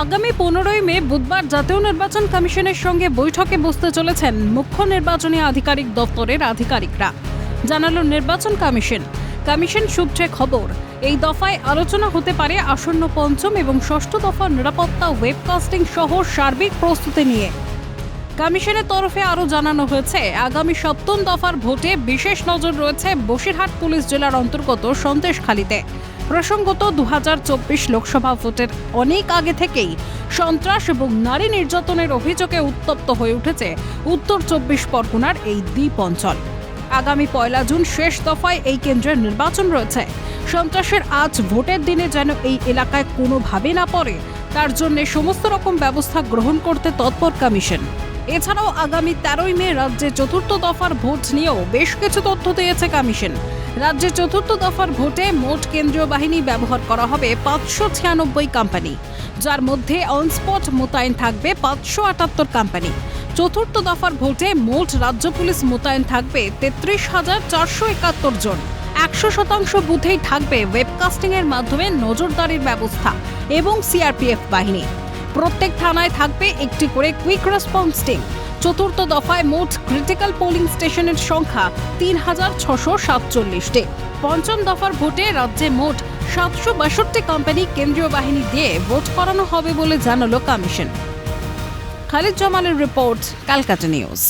আগামী 15ই মে বুধবার জাতীয় নির্বাচন কমিশনের সঙ্গে বৈঠকে বসতে চলেছেন মুখ্য নির্বাচনী আধিকারিক দপ্তরের আধিকারিকরা, জানালো নির্বাচন কমিশন। কমিশন সূত্রে খবর, এই দফায় আলোচনা হতে পারে আসন্ন পঞ্চম এবং ষষ্ঠ দফার নিরাপত্তা, ওয়েবকাস্টিং সহ সার্বিক প্রস্তুতি নিয়ে। কমিশনের তরফে আরও জানানো হয়েছে, আগামী সপ্তম দফার ভোটে বিশেষ নজর রয়েছে বসিরহাট পুলিশ জেলার অন্তর্গত সন্দেশখালীতে। প্রসঙ্গত 2024 লোকসভা ভোটের অনেক আগে থেকেই সন্ত্রাস এবং নারী নির্যাতনের অভিযোগে উত্তপ্ত হয়ে উঠেছে উত্তর 24 পরগনার এই দ্বীপ অঞ্চল। আগামী 1 জুন শেষ দফায় এই কেন্দ্রের নির্বাচন রয়েছে। সন্ত্রাসের আজ ভোটের দিনে যেন এই এলাকায় কোনোভাবে না পড়ে, তার জন্য সমস্ত রকম ব্যবস্থা গ্রহণ করতে তৎপর কমিশন। এছাড়াও আগামী 13ই মে রাজ্যে চতুর্থ দফার ভোট নিয়েও বেশ কিছু তথ্য দিয়েছে কমিশন। রাজ্যে চতুর্থ দফার ভোটে মোট কেন্দ্রীয় বাহিনী ব্যবহার করা হবে 596 কোম্পানি, যার মধ্যে অনস্পট মোতায়েন থাকবে 578 কোম্পানি। চতুর্থ দফার ভোটে মোট রাজ্য পুলিশ মোতায়েন থাকবে 33,471 জন। 100% বুথেই থাকবে ওয়েবকাস্টিংয়ের মাধ্যমে নজরদারির ব্যবস্থা এবং সিআরপিএফ বাহিনী। প্রত্যেক থানায় থাকবে একটি করে কুইক রেসপন্স টিম। চতুর্থ দফায় মোট ক্রিটিক্যাল পোলিং স্টেশনের সংখ্যা 3,647টি। পঞ্চম দফার ভোটে রাজ্যে মোট 762 কোম্পানি কেন্দ্রীয় বাহিনী দিয়ে ভোট করানো হবে বলে জানালো কমিশন। খালিদ জামালের রিপোর্ট, ক্যালকাটা নিউজ।